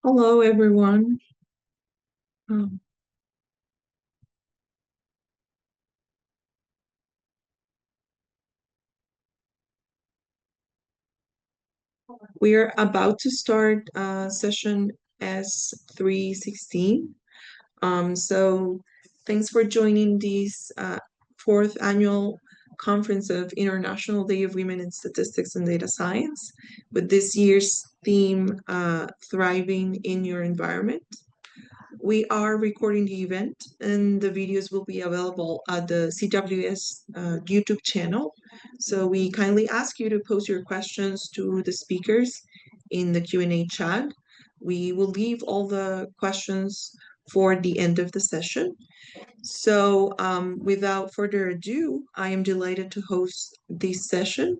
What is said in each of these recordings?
Hello, everyone. Um, we're about to start session S316. So thanks for joining this fourth annual conference of International Day of Women in Statistics and Data Science with this year's theme, Thriving in Your Environment. We are recording the event and the videos will be available at the CWS YouTube channel. So we kindly ask you to post your questions to the speakers in the Q&A chat. We will leave all the questions for the end of the session. So without further ado, I am delighted to host this session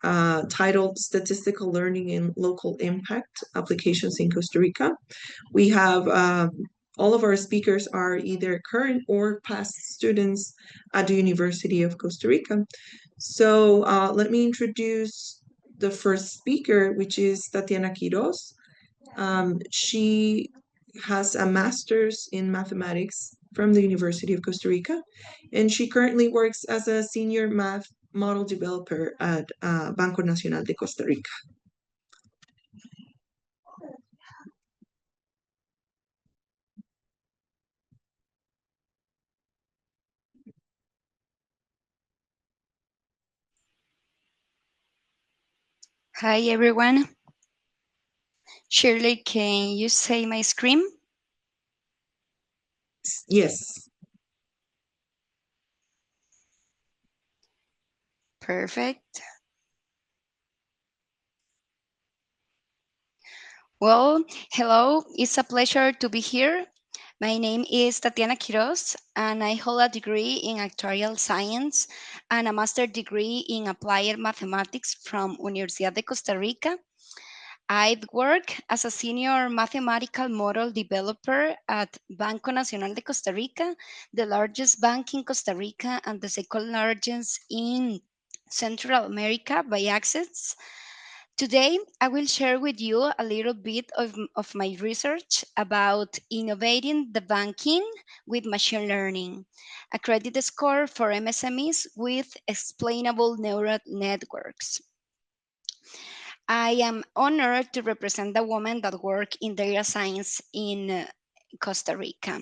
titled Statistical Learning and Local Impact Applications in Costa Rica. We have all of our speakers are either current or past students at the University of Costa Rica. So let me introduce the first speaker, which is Tatiana Quirós. She has a master's in mathematics from the University of Costa Rica, and she currently works as a senior math model developer at Banco Nacional de Costa Rica. Hi, everyone. Shirley, can you say my screen? Yes. Perfect. Well, hello. It's a pleasure to be here. My name is Tatiana Quirós, and I hold a degree in Actuarial Science and a master degree in Applied Mathematics from Universidad de Costa Rica. I work as a senior mathematical model developer at Banco Nacional de Costa Rica, the largest bank in Costa Rica and the second largest in Central America by assets. Today, I will share with you a little bit of my research about innovating the banking with machine learning, a credit score for MSMEs with explainable neural networks. I am honored to represent the women that work in data science in Costa Rica.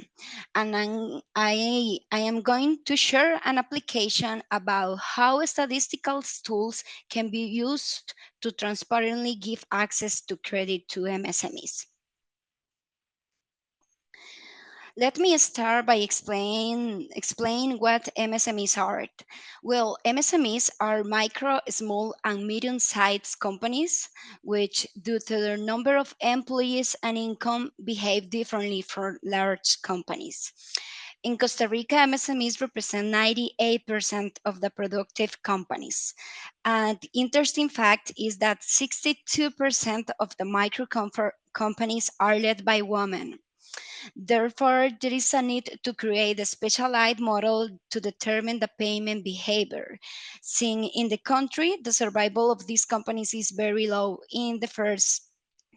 And I am going to share an application about how statistical tools can be used to transparently give access to credit to MSMEs. Let me start by explain what MSMEs are. Well, MSMEs are micro, small, and medium-sized companies which, due to their number of employees and income, behave differently from large companies. In Costa Rica, MSMEs represent 98% of the productive companies. And interesting fact is that 62% of the micro companies are led by women. Therefore, there is a need to create a specialized model to determine the payment behavior. Seeing in the country, the survival of these companies is very low in the first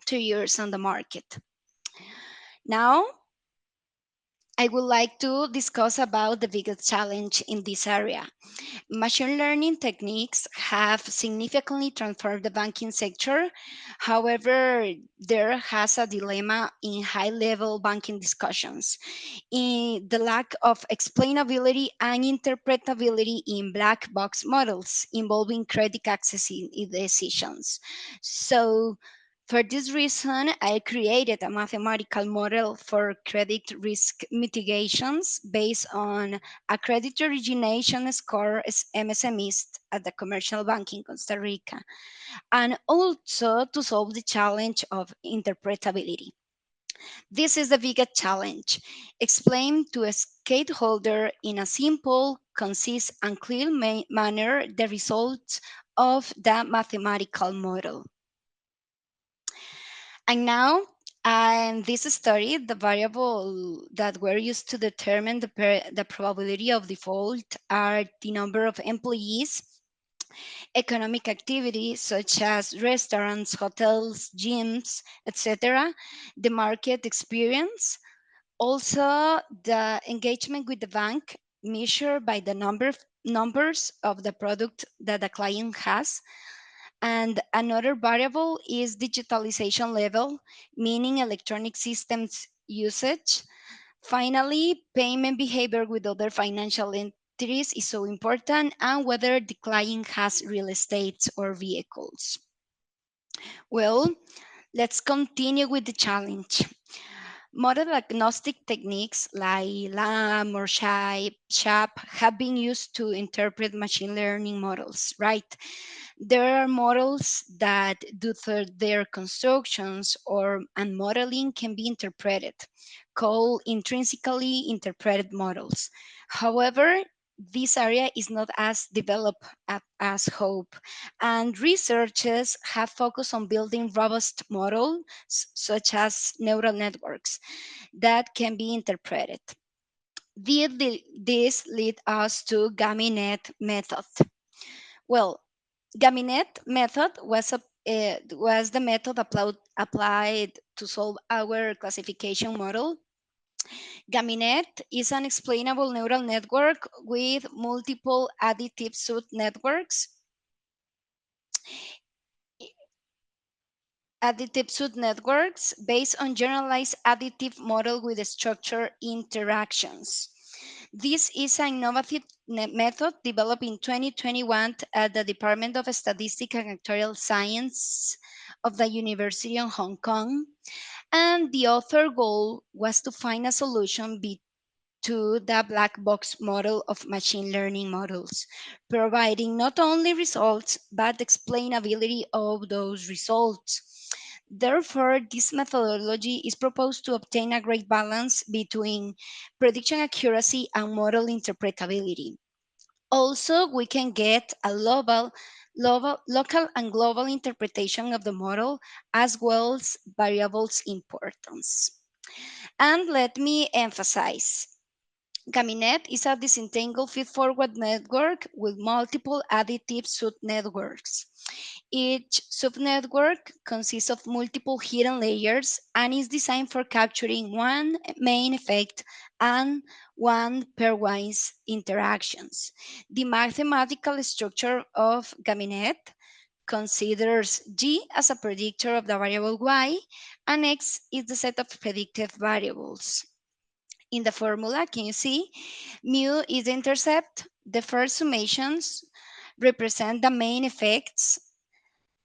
2 years on the market. Now, I would like to discuss about the biggest challenge in this area. Machine learning techniques have significantly transformed the banking sector. However, there has a dilemma in high-level banking discussions in the lack of explainability and interpretability in black box models involving credit accessing decisions. So, for this reason, I created a mathematical model for credit risk mitigations based on a credit origination score as MSMEs at the commercial bank in Costa Rica, and also to solve the challenge of interpretability. This is the biggest challenge. Explain to a stakeholder in a simple, concise, and clear manner the results of the mathematical model. And now, in this study, the variable that were used to determine the probability of default are the number of employees, Economic activity such as restaurants, hotels, gyms, etc., the market experience, also the engagement with the bank measured by the numbers of the product that the client has. And another variable is digitalization level, meaning electronic systems usage. Finally, payment behavior with other financial entities is so important, and whether the client has real estate or vehicles. Well, let's continue with the challenge. Model agnostic techniques like LAM or SHAP have been used to interpret machine learning models, right? There are models that, due to their constructions or and modeling, can be interpreted, called intrinsically interpreted models. However, this area is not as developed as hope, and researchers have focused on building robust models such as neural networks that can be interpreted. This lead us to Gaminet method. Well, Gaminet method was the method applied to solve our classification model. Gaminet is an explainable neural network with multiple additive subnetworks. Additive subnetworks based on generalized additive model with structured interactions. This is an innovative method developed in 2021 at the Department of Statistical and Actuarial Science of the University of Hong Kong. And the author goal was to find a solution to the black box model of machine learning models, providing not only results but explainability of those results. Therefore, this methodology is proposed to obtain a great balance between prediction accuracy and model interpretability. Also, we can get a local and global interpretation of the model as well as variables importance. And let me emphasize, Gaminet is a disentangled feed-forward network with multiple additive subnetworks. Each subnetwork consists of multiple hidden layers and is designed for capturing one main effect and one pairwise interactions. The mathematical structure of Gaminet considers G as a predictor of the variable Y, and X is the set of predicted variables. In the formula, can you see? Mu is the intercept. The first summations represent the main effects,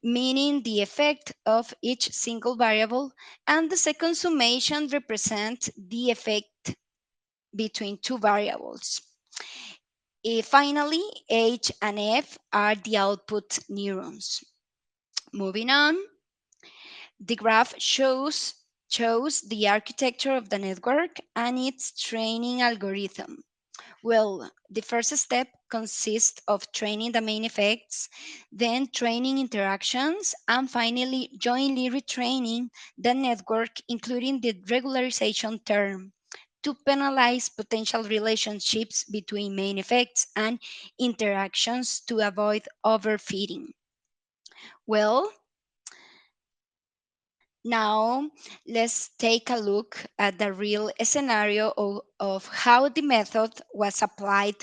meaning the effect of each single variable, and the second summation represents the effect between two variables. Finally, H and F are the output neurons. Moving on, the graph shows the architecture of the network and its training algorithm. Well, the first step consists of training the main effects, then training interactions, and finally jointly retraining the network, including the regularization term, to penalize potential relationships between main effects and interactions to avoid overfitting. Well, now, let's take a look at the real scenario of how the method was applied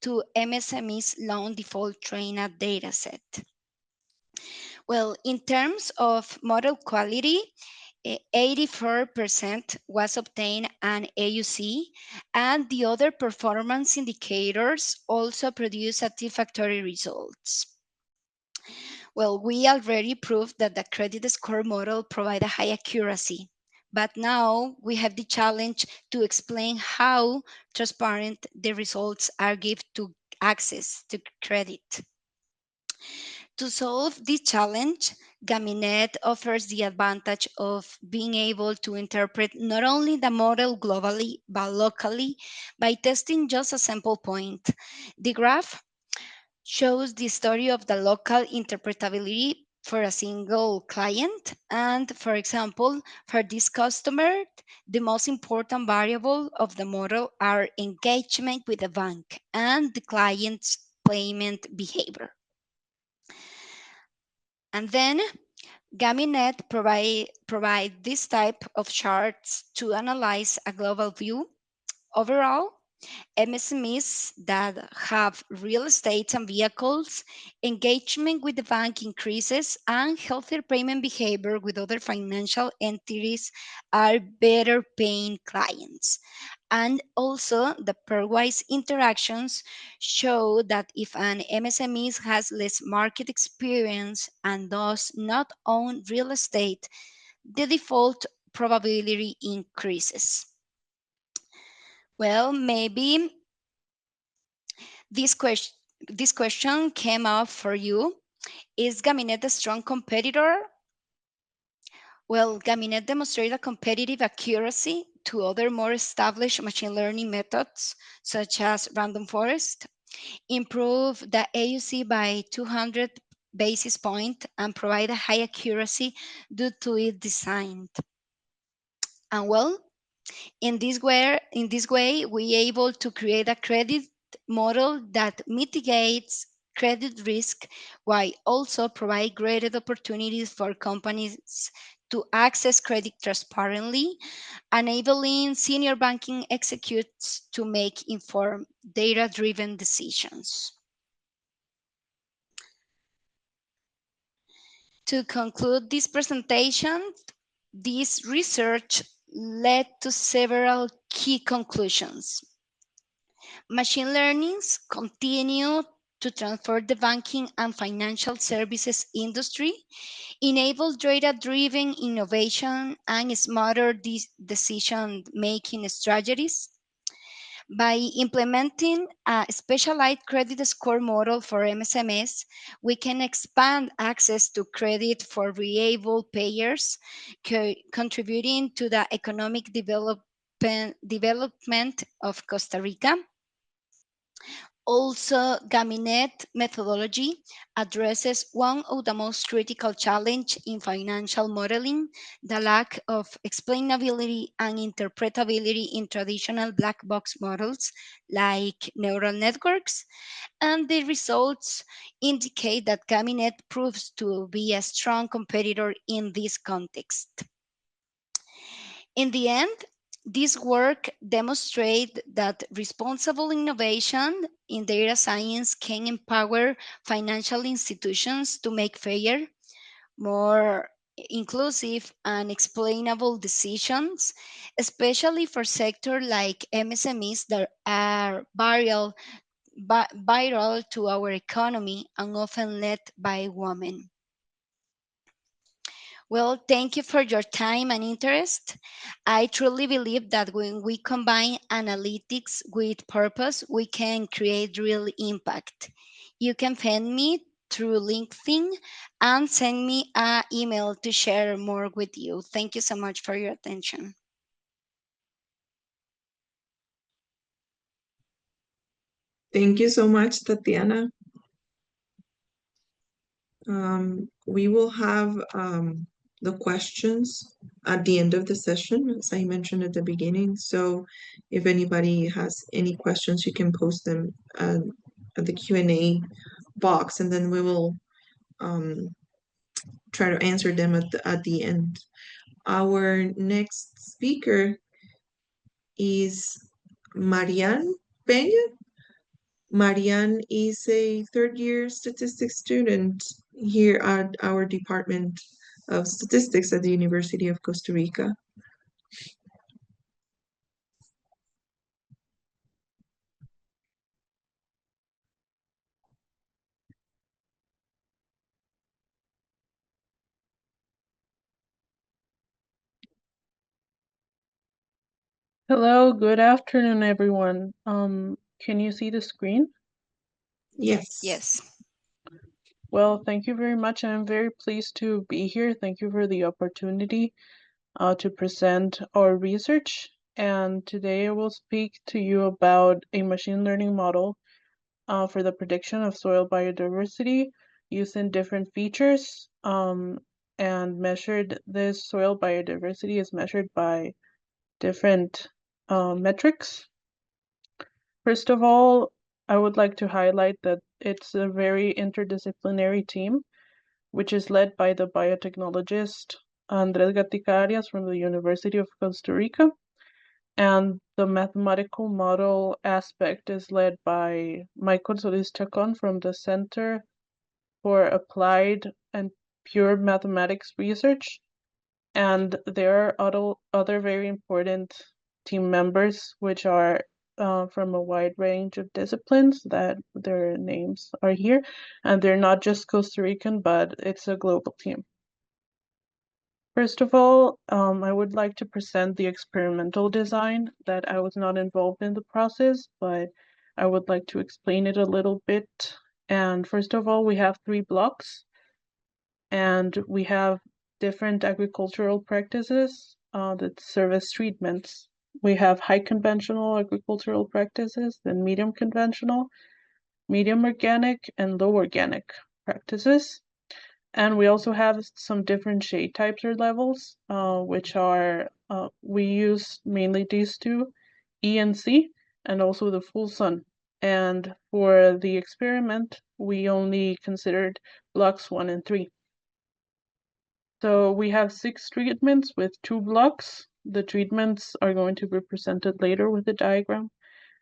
to MSME's loan default trainer dataset. Well, in terms of model quality, 84% was obtained an AUC, and the other performance indicators also produced satisfactory results. Well, we already proved that the credit score model provides a high accuracy, but now we have the challenge to explain how transparent the results are given to access to credit. To solve this challenge, Gaminet offers the advantage of being able to interpret not only the model globally but locally by testing just a sample point. The graph shows the story of the local interpretability for a single client. And for example, for this customer, the most important variable of the model are engagement with the bank and the client's payment behavior. And then Gaminet provide this type of charts to analyze a global view. Overall, MSMEs that have real estate and vehicles, engagement with the bank increases, and healthier payment behavior with other financial entities are better paying clients. And also, the pairwise interactions show that if an MSME has less market experience and does not own real estate, the default probability increases. Well, maybe this question this question came up for you. Is Gaminet a strong competitor? Well, Gaminet demonstrated a competitive accuracy to other more established machine learning methods, such as random forest, improved the AUC by 200 basis point, and provide a high accuracy due to its design. And well, in this way, we able to create a credit model that mitigates credit risk while also provide greater opportunities for companies to access credit transparently, enabling senior banking executives to make informed, data-driven decisions. To conclude this presentation, this research led to several key conclusions. Machine learnings continue to transform the banking and financial services industry, enable data-driven innovation and smarter decision-making strategies. By implementing a specialized credit score model for MSMEs, we can expand access to credit for reliable payers, contributing to the economic development of Costa Rica. Also, Gaminet methodology addresses one of the most critical challenges in financial modeling, the lack of explainability and interpretability in traditional black box models like neural networks, and the results indicate that Gaminet proves to be a strong competitor in this context. In the end, this work demonstrates that responsible innovation in data science can empower financial institutions to make fairer, more inclusive, and explainable decisions, especially for sectors like MSMEs that are vital to our economy and often led by women. Well, thank you for your time and interest. I truly believe that when we combine analytics with purpose, we can create real impact. You can find me through LinkedIn and send me an email to share more with you. Thank you so much for your attention. Thank you so much, Tatiana. We will have the questions at the end of the session, as I mentioned at the beginning. So if anybody has any questions, you can post them at the Q&A box, and then we will try to answer them at the end. Our next speaker is Marianne Peña. Marianne is a third-year statistics student here at our Department of Statistics at the University of Costa Rica. Hello, good afternoon, everyone. Can you see the screen? Yes. Yes. Well, thank you very much. I'm very pleased to be here. Thank you for the opportunity to present our research. And today I will speak to you about a machine learning model for the prediction of soil biodiversity using different features. And this soil biodiversity is measured by different metrics. First of all, I would like to highlight that it's a very interdisciplinary team. which is led by the biotechnologist Andrés Gatica from the University of Costa Rica. And the mathematical model aspect is led by Michael Solis Chacon from the Center for Applied and Pure Mathematics Research. And there are other very important team members, which are from a wide range of disciplines that their names are here. And they're not just Costa Rican, but it's a global team. First of all, I would like to present the experimental design that I was not involved in the process, but I would like to explain it a little bit. And first of all, we have 3 blocks, and we have different agricultural practices that serve as treatments. We have high conventional agricultural practices, then medium conventional, medium organic, and low organic practices. And we also have some different shade types or levels, which are, we use mainly these 2, E and C, and also the full sun. And for the experiment, we only considered blocks 1 and 3. So we have 6 treatments with 2 blocks. The treatments are going to be presented later with the diagram.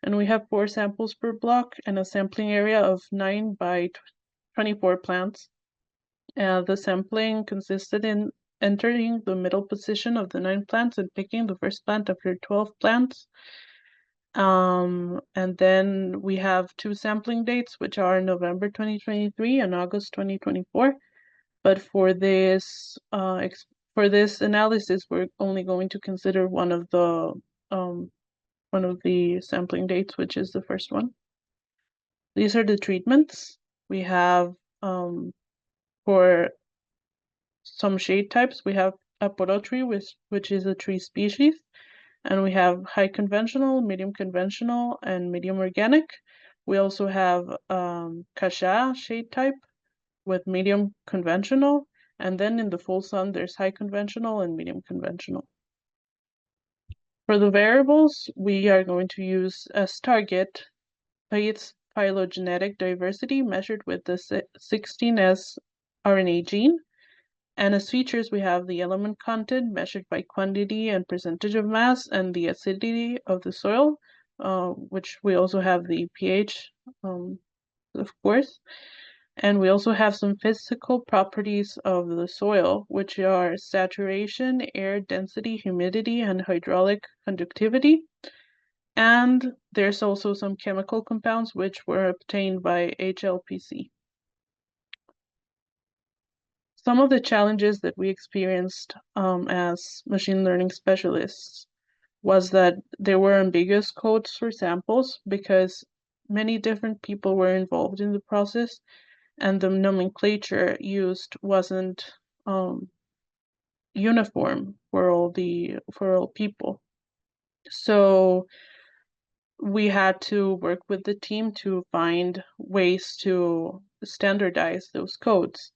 And we have 4 samples per block and a sampling area of 9 by 24 plants. The sampling consisted in entering the middle position of the 9 plants and picking the first plant after 12 plants. And then we have 2 sampling dates, which are November 2023 and August 2024. But for this analysis, we're only going to consider one of the sampling dates, which is the first one. These are the treatments. We have for some shade types, we have aporo tree, which is a tree species, and we have high conventional, medium conventional, and medium organic. We also have kasha shade type with medium conventional, and then in the full sun, there's high conventional and medium conventional. For the variables, we are going to use as target its phylogenetic diversity measured with the 16S RNA gene. And as features, we have the element content measured by quantity and percentage of mass, and the acidity of the soil, which we also have the pH, of course. And we also have some physical properties of the soil, which are saturation, air density, humidity, and hydraulic conductivity. And there's also some chemical compounds which were obtained by HLPC. Some of the challenges that we experienced as machine learning specialists was that there were ambiguous codes for samples because many different people were involved in the process, and the nomenclature used wasn't uniform for all people. So we had to work with the team to find ways to standardize those codes.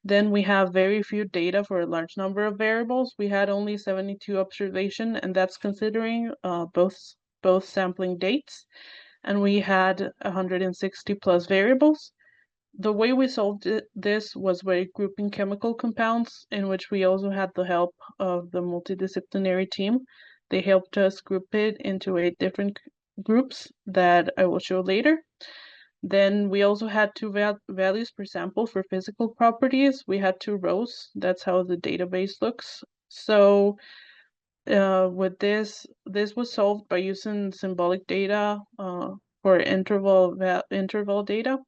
Then we have very few data for a large number of variables. We had only 72 observations, and that's considering both sampling dates. And we had 160 plus variables. The way we solved this was by grouping chemical compounds, in which we also had the help of the multidisciplinary team. They helped us group it into 8 different groups that I will show later. Then we also had 2 values per sample for physical properties. We had 2 rows. That's how the database looks. So with this was solved by using symbolic data for interval data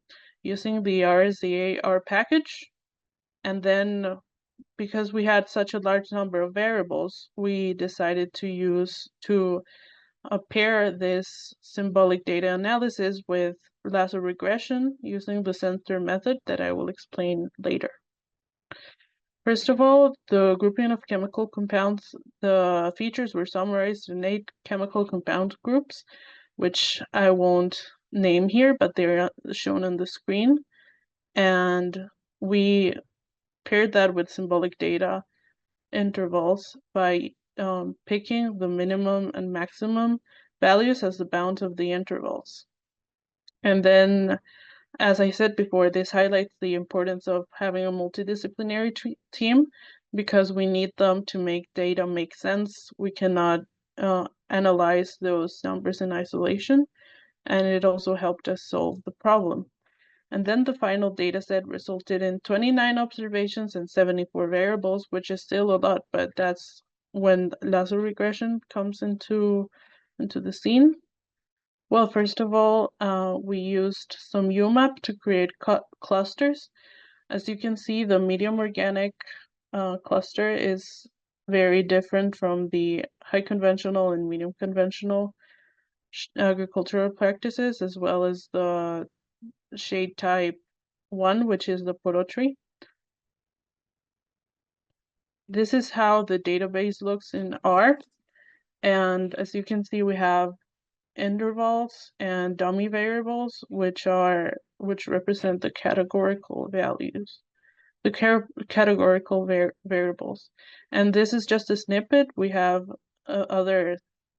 using the RSDA-R package. And then because we had such a large number of variables, we decided to pair this symbolic data analysis with lasso regression using the sensor method that I will explain later. First of all, the grouping of chemical compounds, the features were summarized in 8 chemical compound groups, which I won't name here, but they're shown on the screen. And we paired that with symbolic data intervals by picking the minimum and maximum values as the bounds of the intervals. And then As I said before, this highlights the importance of having a multidisciplinary team because we need them to make data make sense. We cannot analyze those numbers in isolation, and it also helped us solve the problem. And then the final data set resulted in 29 observations and 74 variables, which is still a lot, but that's when lasso regression comes into the scene. Well, first of all, we used some UMAP to create clusters. As you can see, the medium organic cluster is very different from the high conventional and medium conventional agricultural practices, as well as the shade type 1, which is the poro tree. This is how the database looks in R. And as you can see, we have intervals and dummy variables, which represent the categorical values, the categorical variables. And this is just a snippet. We have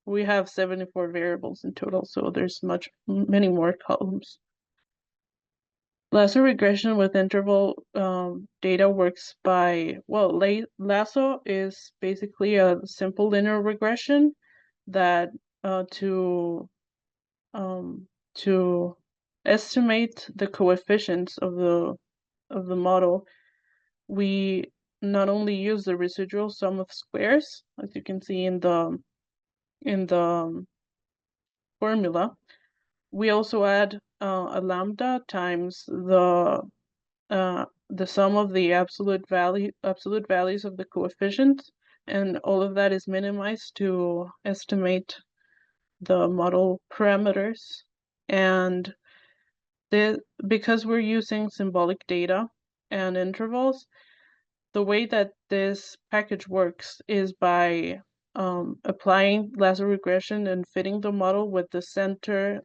we have 74 variables in total, so there's many more columns. Lasso regression with interval data works by, well, lasso is basically a simple linear regression that to estimate the coefficients of the model, we not only use the residual sum of squares, as you can see in the formula, we also add a lambda times the sum of the absolute values of the coefficients, and all of that is minimized to estimate the model parameters. And because we're using symbolic data and intervals, the way that this package works is by applying lasso regression and fitting the model with the center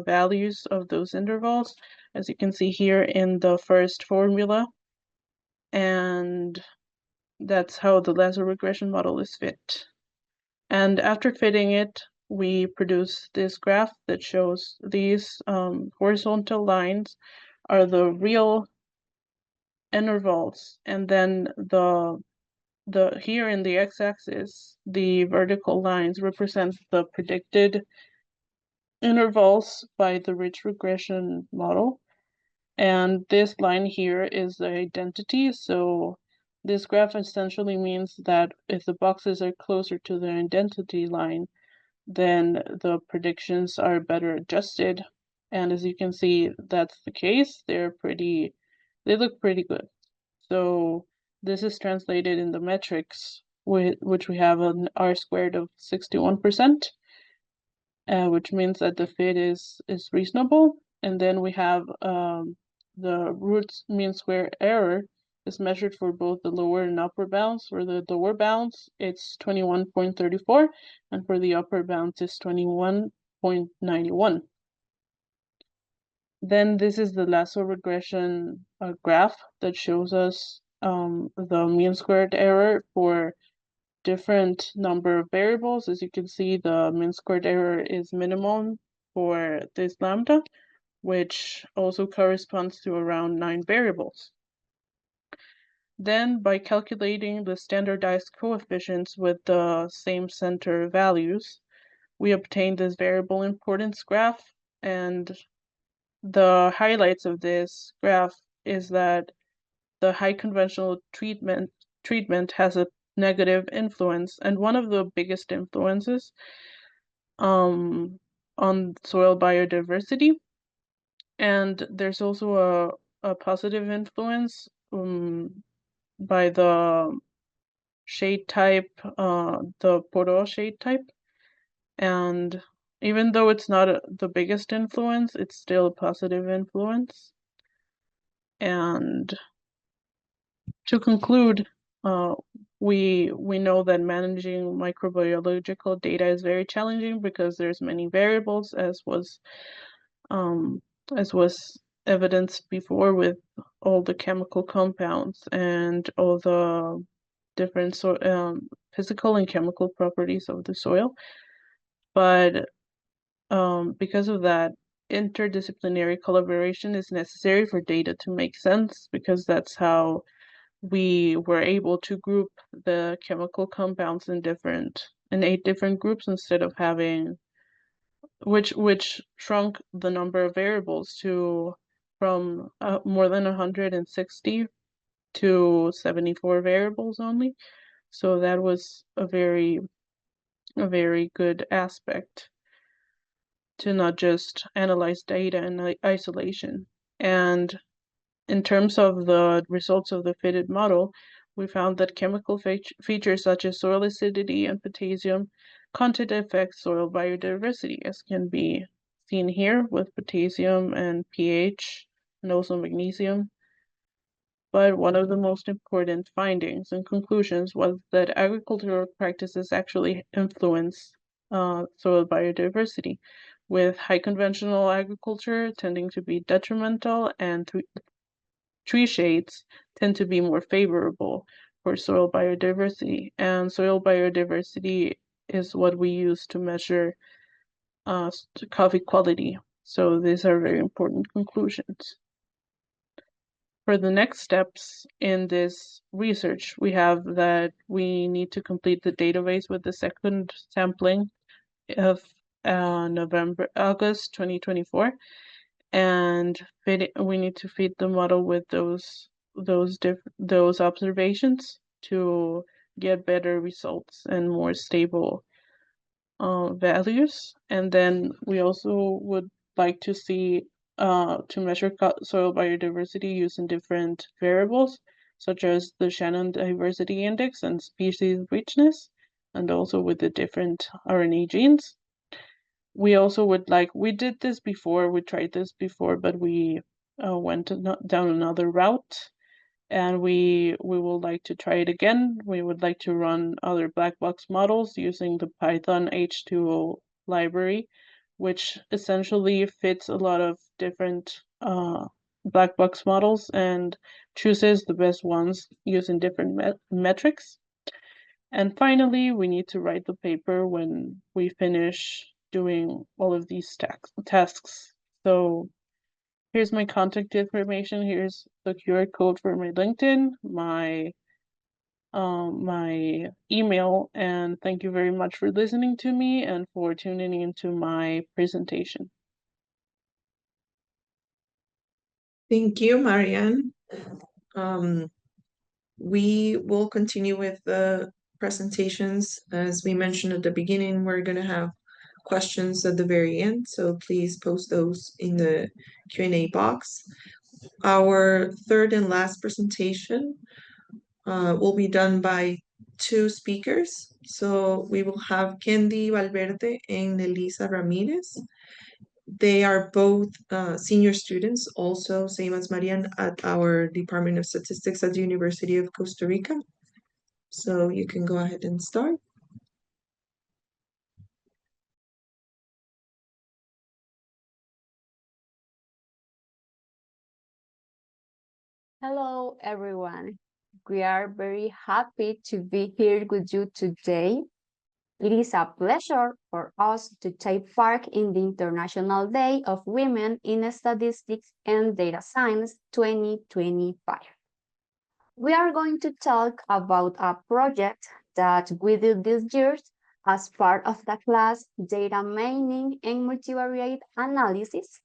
values of those intervals, as you can see here in the first formula. And that's how the lasso regression model is fit. And after fitting it, we produce this graph that shows these horizontal lines are the real intervals, and then here in the x-axis, the vertical lines represent the predicted intervals by the ridge regression model. And this line here is the identity. So this graph essentially means that if the boxes are closer to the identity line, then the predictions are better adjusted. And as you can see, that's the case. They look pretty good. So this is translated in the metrics, which we have an R squared of 61%, which means that the fit is reasonable. And then we have the root mean square error is measured for both the lower and upper bounds. For the lower bounds, it's 21.34, and for the upper bounds, it's 21.91. Then this is the lasso regression graph that shows us the mean squared error for different number of variables. As you can see, the mean squared error is minimum for this lambda, which also corresponds to around 9 variables. Then by calculating the standardized coefficients with the same center values, we obtain this variable importance graph. And the highlights of this graph is that the high conventional treatment has a negative influence, and one of the biggest influences on soil biodiversity. And there's also a positive influence by the shade type, the Quirós shade type. And even though it's not the biggest influence, it's still a positive influence. And to conclude, we know that managing microbiological data is very challenging because there's many variables, as was evidenced before with all the chemical compounds and all the different physical and chemical properties of the soil. But because of that, interdisciplinary collaboration is necessary for data to make sense, because that's how we were able to group the chemical compounds in 8 different groups, instead of having which shrunk the number of variables to from more than 160 to 74 variables only. So that was a very good aspect, to not just analyze data in isolation. And in terms of the results of the fitted model, we found that chemical features such as soil acidity and potassium content affect soil biodiversity, as can be seen here with potassium and pH, and also magnesium. But one of the most important findings and conclusions was that agricultural practices actually influence soil biodiversity, with high conventional agriculture tending to be detrimental, and tree shades tend to be more favorable for soil biodiversity. And soil biodiversity is what we use to measure coffee quality. So these are very important conclusions. For the next steps in this research, we have that we need to complete the database with the second sampling of August 2024, and we need to feed the model with those observations to get better results and more stable values. And then we also would like to see to measure soil biodiversity using different variables, such as the Shannon Diversity Index and species richness, and also with the different RNA genes. We also would like, we tried this before, but we went down another route, and we will like to try it again. We would like to run other black box models using the Python H2O library, which essentially fits a lot of different black box models and chooses the best ones using different metrics. And finally, we need to write the paper when we finish doing all of these tasks. So here's my contact information. Here's the QR code for my LinkedIn, my email, and thank you very much for listening to me and for tuning into my presentation. Thank you, Marianne. We will continue with the presentations. As we mentioned at the beginning, we're going to have questions at the very end, so please post those in the Q&A box. Our third and last presentation will be done by 2 speakers. So we will have Kendi Valverde and Elisa Ramirez. They are both senior students, also same as Marian, at our Department of Statistics at the University of Costa Rica. So you can go ahead and start. Hello, everyone. We are very happy to be here with you today. It is a pleasure for us to take part in the International Day of Women in Statistics and Data Science 2025. We are going to talk about a project that we did this year as part of the class Data Mining and Multivariate Analysis,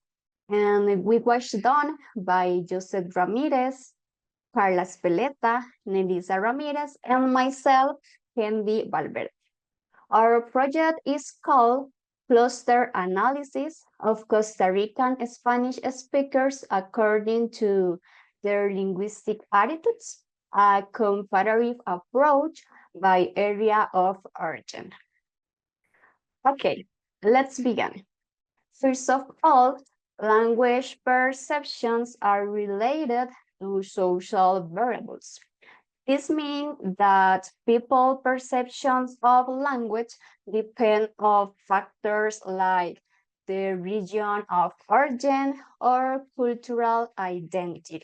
and it was done by Joseph Ramirez, Carla Speleta, Nelisa Ramirez, and myself, Kendi Valverde. Our project is called Cluster Analysis of Costa Rican Spanish Speakers According to Their Linguistic Attitudes, a comparative approach by area of origin. Okay, let's begin. First of all, language perceptions are related to social variables. This means that people's perceptions of language depend on factors like the region of origin or cultural identity.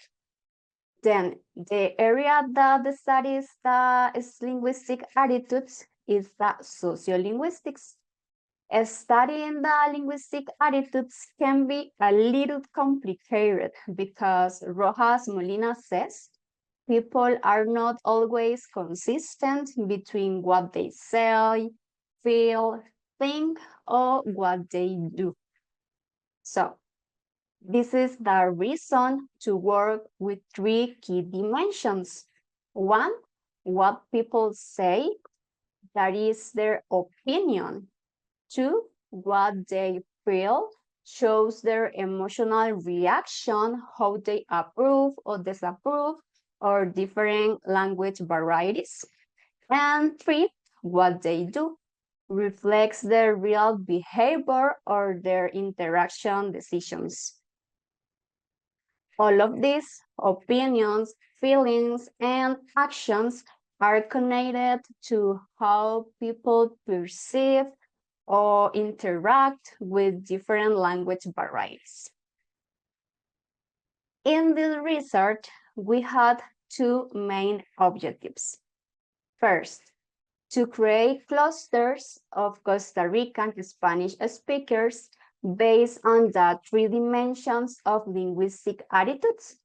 Then the area that studies the linguistic attitudes is the sociolinguistics. Studying the linguistic attitudes can be a little complicated because Rojas Molina says people are not always consistent between what they say, feel, think, or what they do. So, this is the reason to work with 3 key dimensions. 1, what people say, that is their opinion. 2, what they feel, shows their emotional reaction, how they approve or disapprove, or different language varieties. And 3, what they do, reflects their real behavior or their interaction decisions. All of these opinions, feelings, and actions are connected to how people perceive or interact with different language varieties. In this research, we had 2 main objectives. First, to create clusters of Costa Rican Spanish speakers based on the 3 dimensions of linguistic attitudes: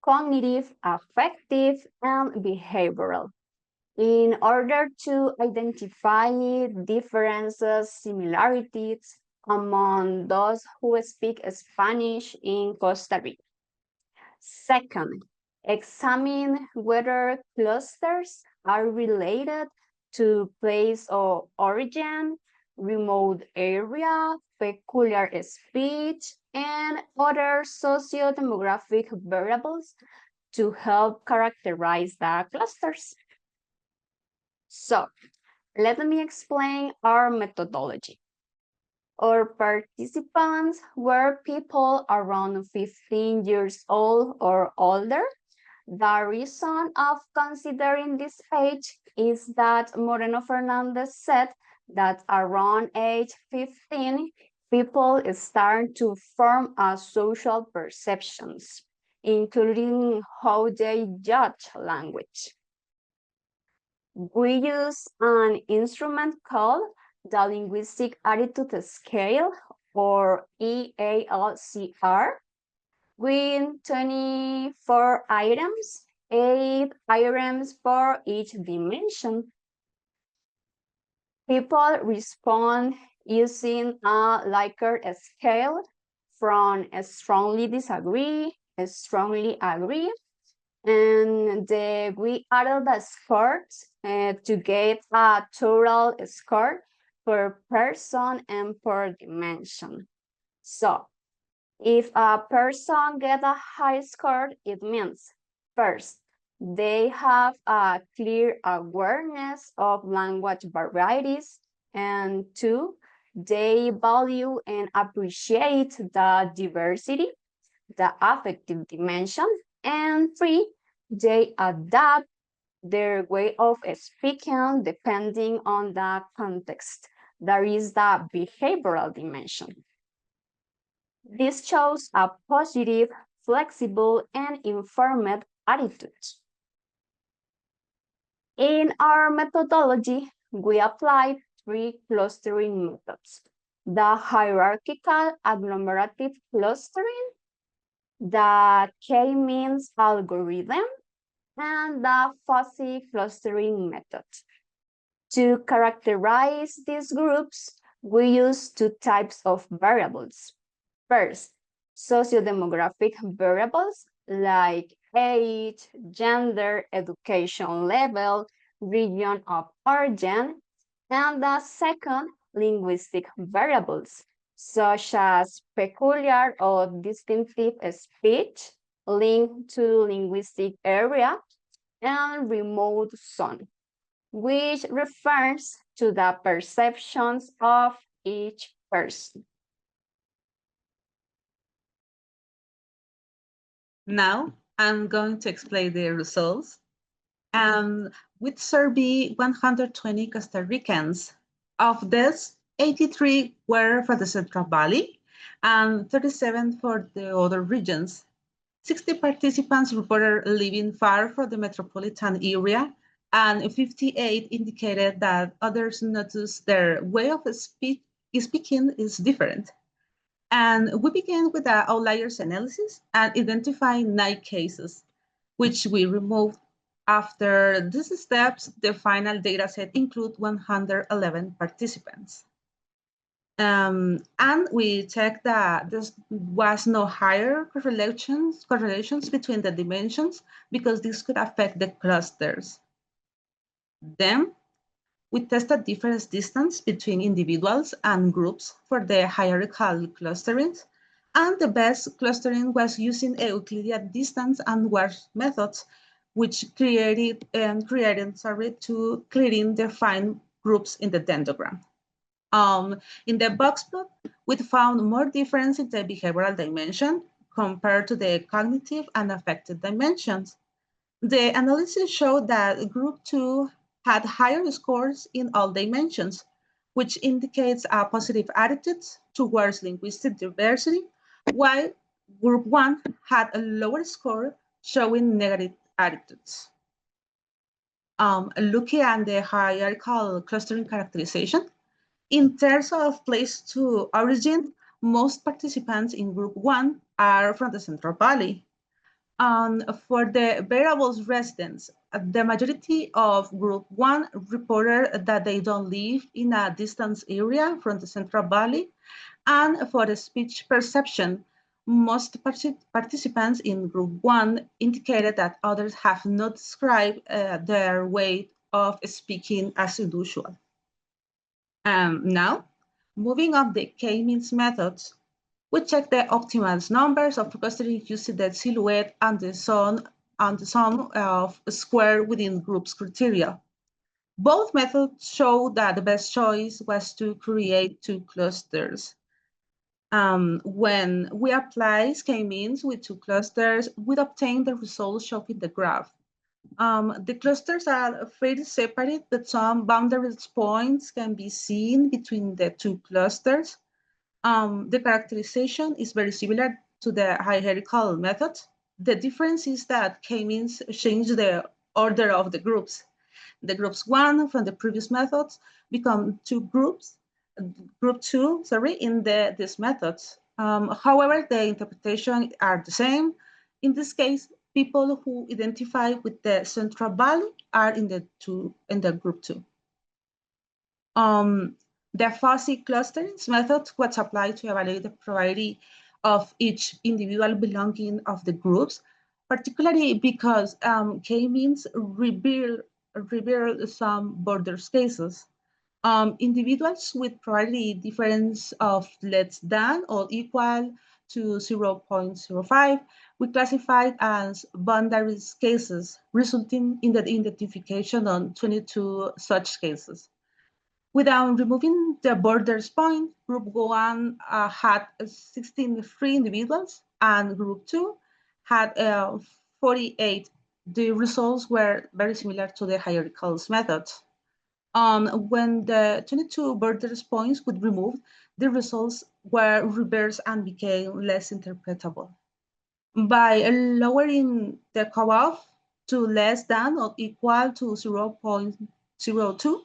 cognitive, affective, and behavioral, in order to identify differences, similarities among those who speak Spanish in Costa Rica. Second, examine whether clusters are related to place of origin, remote area, peculiar speech, and other socio-demographic variables to help characterize the clusters. So, let me explain our methodology. Our participants were people around 15 years old or older. The reason of considering this age is that Moreno Fernandez said that around age 15, people start to form a social perceptions, including how they judge language. We use an instrument called the Linguistic Attitude Scale, or EALCR, with 24 items, 8 items for each dimension. People respond using a Likert scale from strongly disagree, strongly agree, and we added the scores to get a total score per person and per dimension. So, if a person gets a high score, it means, first, they have a clear awareness of language varieties, and 2, they value and appreciate the diversity, the affective dimension, and 3, they adapt their way of speaking depending on the context. There is the behavioral dimension. This shows a positive, flexible, and informed attitude. In our methodology, we applied 3 clustering methods: the hierarchical agglomerative clustering, the K-means algorithm, and the fuzzy clustering method. To characterize these groups, we use 2 types of variables. First, socio-demographic variables like age, gender, education level, region of origin, and the second, linguistic variables, such as peculiar or distinctive speech linked to linguistic area and remote zone, which refers to the perceptions of each person. Now I'm going to explain the results. We surveyed 120 Costa Ricans. Of this, 83 were for the Central Valley and 37 for the other regions. 60 participants reported living far from the metropolitan area, and 58 indicated that others noticed their way of speaking speaking is different. And we began with the outliers analysis and identifying 9 cases, which we removed. After these steps, the final data set includes 111 participants. And we checked that there was no higher correlations between the dimensions because this could affect the clusters. Then we tested difference distance between individuals and groups for the hierarchical clusterings, and the best clustering was using Euclidean distance and worst methods, which created to clearly define groups in the dendrogram. In the box plot, we found more difference in the behavioral dimension compared to the cognitive and affective dimensions. The analysis showed that group 2 had higher scores in all dimensions, which indicates a positive attitude towards linguistic diversity, while group 1 had a lower score showing negative attitudes. Looking at the hierarchical clustering characterization, in terms of place to origin, most participants in group 1 are from the Central Valley. For the variables residents, the majority of group 1 reported that they don't live in a distant area from the Central Valley. And for the speech perception, most participants in group 1 indicated that others have not described their way of speaking as usual. Now, moving on the K-means methods, we check the optimal numbers of clustering using the silhouette and the sum of square within groups criteria. Both methods show that the best choice was to create 2 clusters. When we apply K-means with 2 clusters, we obtain the results shown in the graph. The clusters are fairly separate, but some boundary points can be seen between the 2 clusters. The characterization is very similar to the hierarchical method. The difference is that K-means change the order of the groups. The groups 1 from the previous methods become 2 groups, group 2, sorry, in these methods. However, the interpretations are the same. In this case, people who identify with the Central Valley are in the group 2. The fuzzy clustering method was applied to evaluate the probability of each individual belonging of the groups, particularly because K-means reveal some border cases. Individuals with probability difference of less than or equal to 0.05 we classified as boundary cases, resulting in the identification of 22 such cases. Without removing the borders point, group 1 had 16 free individuals and group 2 had 48. The results were very similar to the hierarchical methods. When the 22 borders points were removed, the results were reversed and became less interpretable. By lowering the cutoff to less than or equal to 0.02,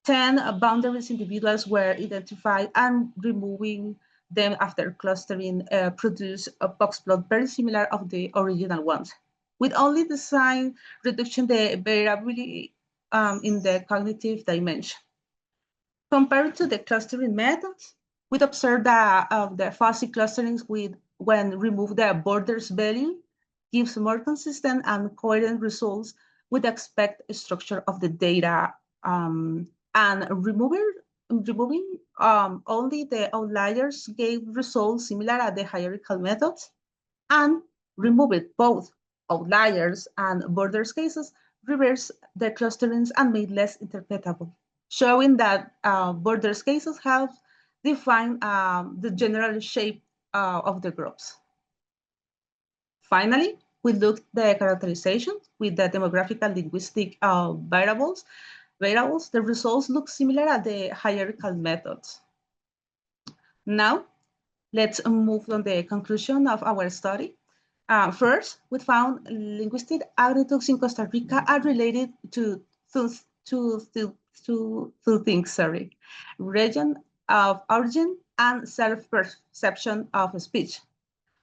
10 boundaries individuals were identified, and removing them after clustering produced a box plot very similar of the original ones. With only design reduction the variability in the cognitive dimension. Compared to the clustering methods, we'd observed that the fuzzy clusterings when remove the borders value gives more consistent and coherent results with the expected structure of the data. And removing only the outliers gave results similar at the hierarchical methods, and removing both outliers and borders cases reversed the clusterings and made less interpretable, showing that borders cases help define the general shape of the groups. Finally, we looked at the characterization with the demographic and linguistic variables. The results look similar at the hierarchical methods. Now, let's move on the conclusion of our study. First, we found linguistic attitudes in Costa Rica are related to two things, region of origin and self-perception of speech.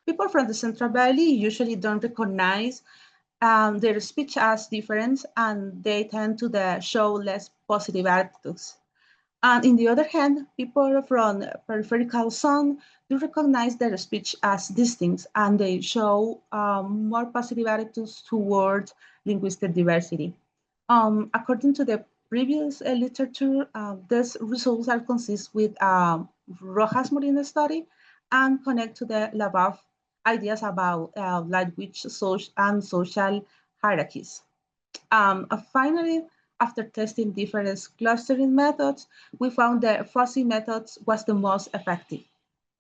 People from the Central Valley usually don't recognize their speech as different, and they tend to show less positive attitudes. And in the other hand, people from peripheral zone do recognize their speech as distinct, and they show more positive attitudes towards linguistic diversity. According to the previous literature, these results are consistent with Rojas-Molina study and connect to the above ideas about language and social hierarchies. Finally, after testing different clustering methods, we found that fuzzy methods was the most effective.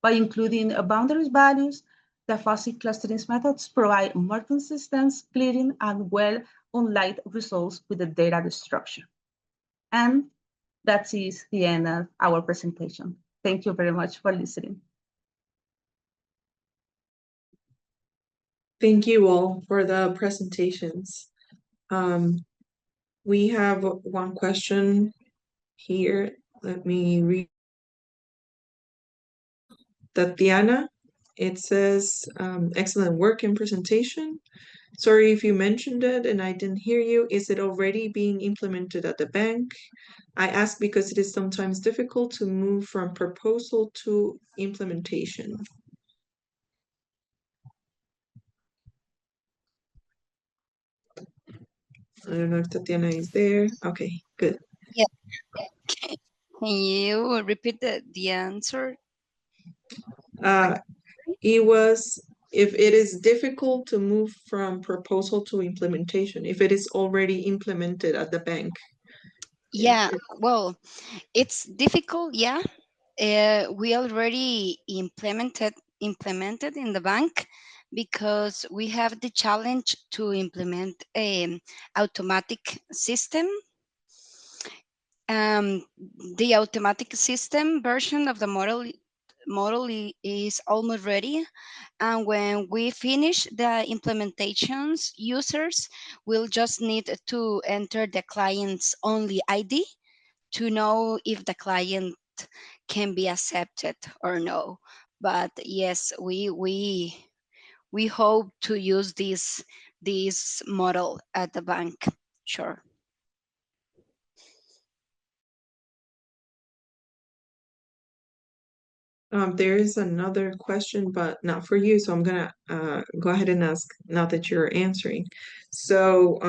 By including boundary values, the fuzzy clustering methods provide more consistent, clearing, and well-unlinked results with the data structure. And that is the end of our presentation. Thank you very much for listening. Thank you all for the presentations. We have one question here. Let me read. Tatiana, it says, excellent work and presentation. Sorry if you mentioned it and I didn't hear you. Is it already being implemented at the bank? I ask because it is sometimes difficult to move from proposal to implementation. I don't know if Tatiana is there. Okay, good. Yeah. Can you repeat the answer? It was if it is difficult to move from proposal to implementation, if it is already implemented at the bank. Yeah, well, it's difficult, yeah. We already implemented in the bank because we have the challenge to implement an automatic system. The automatic system version of the model is almost ready, and when we finish the implementations, users will just need to enter the client's only ID to know if the client can be accepted or no. But yes, we hope to use this model at the bank. Sure. There is another question, but not for you. So I'm gonna go ahead and ask now that you're answering. So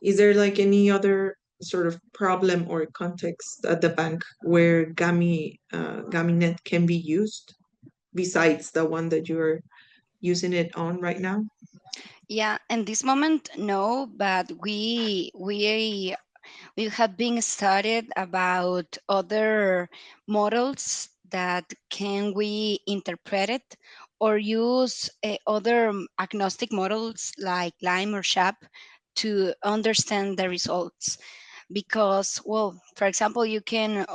is there like any other sort of problem or context at the bank where GamiNet can be used besides the one that you're using it on right now? Yeah, in this moment, no, but we have been studied about other models that can we interpret it or use other agnostic models like Lime or SHAP to understand the results. Because, well, for example, you can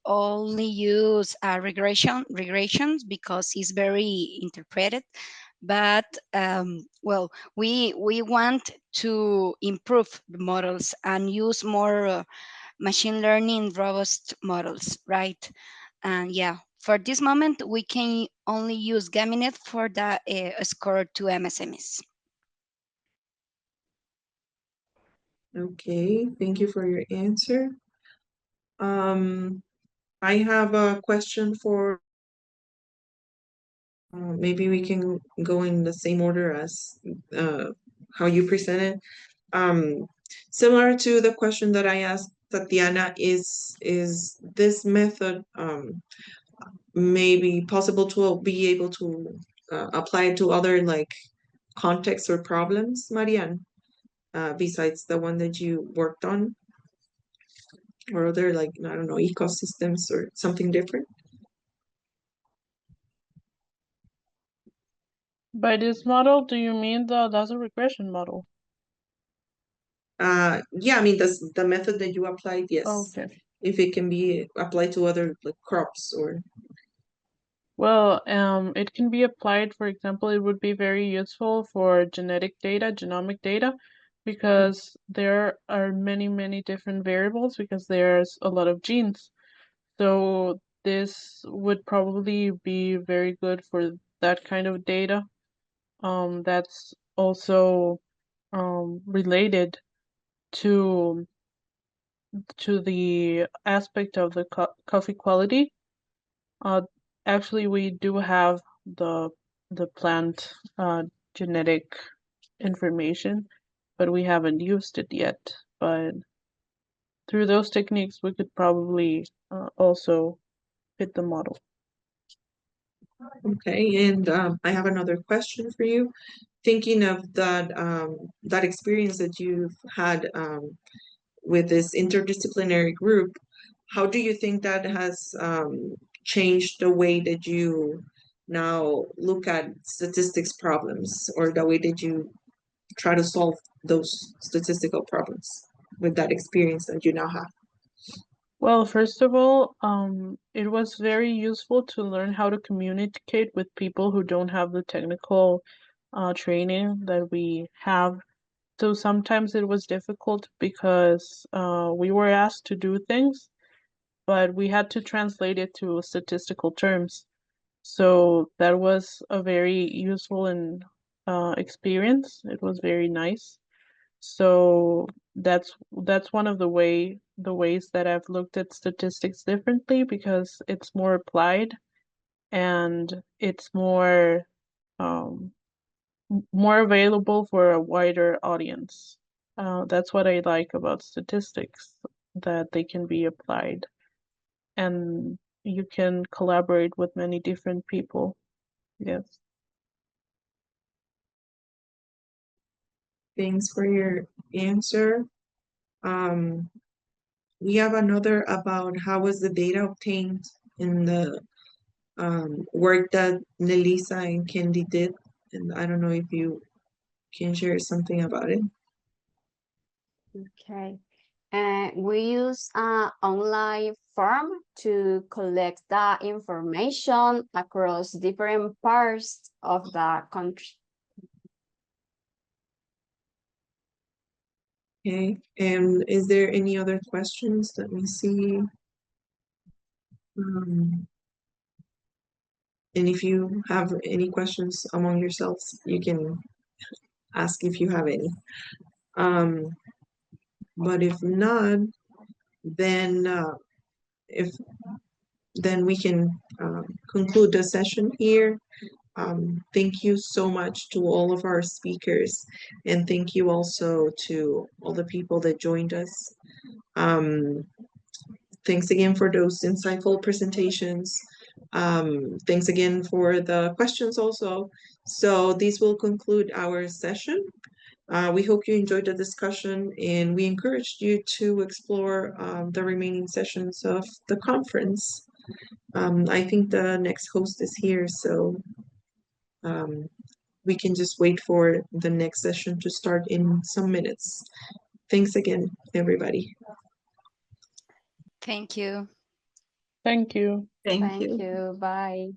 only use regressions because it's very interpreted, but well, we want to improve the models and use more machine learning robust models, right? And yeah, for this moment we can only use GamiNet for the score to MSMEs. Okay, thank you for your answer. I have a question for maybe we can go in the same order as how you presented. Similar to the question that I asked Tatiana, is this method maybe possible to be able to apply it to other like contexts or problems, Marianne, besides the one that you worked on, or other like I don't know ecosystems or something different? By this model, do you mean that's a regression model? Yeah, I mean the method that you applied, yes. Okay. If it can be applied to other like crops or Well, it can be applied, for example, it would be very useful for genetic data, genomic data, because there are many, many different variables because there's a lot of genes. So this would probably be very good for that kind of data. That's also related to the aspect of the coffee quality. Actually, we do have the plant genetic information, but we haven't used it yet. But through those techniques, we could probably also fit the model. Okay, and I have another question for you. Thinking of that experience that you've had with this interdisciplinary group, how do you think that has changed the way that you now look at statistics problems, or the way that you try to solve those statistical problems with that experience that you now have? Well, first of all, it was very useful to learn how to communicate with people who don't have the technical training that we have. So sometimes it was difficult because we were asked to do things, but we had to translate it to statistical terms. So that was a very useful and experience. It was very nice. So that's one of the ways that I've looked at statistics differently, because it's more applied and it's more available for a wider audience. That's what I like about statistics, that they can be applied and you can collaborate with many different people. Yes. Thanks for your answer. We have another about how was the data obtained in the work that Nelisa and Kendi did, and I don't know if you can share something about it. Okay. We use an online form to collect the information across different parts of the country. Okay, and is there any other questions? Let me see. And if you have any questions among yourselves, you can ask if you have any. But if not, then we can conclude the session here. Thank you so much to all of our speakers, and thank you also to all the people that joined us. Thanks again for those insightful presentations. Thanks again for the questions also. So this will conclude our session. We hope you enjoyed the discussion, and we encourage you to explore the remaining sessions of the conference. I think the next host is here, so we can just wait for the next session to start in some minutes. Thanks again, everybody. Thank you. Thank you. Thank Thank you. you. Bye.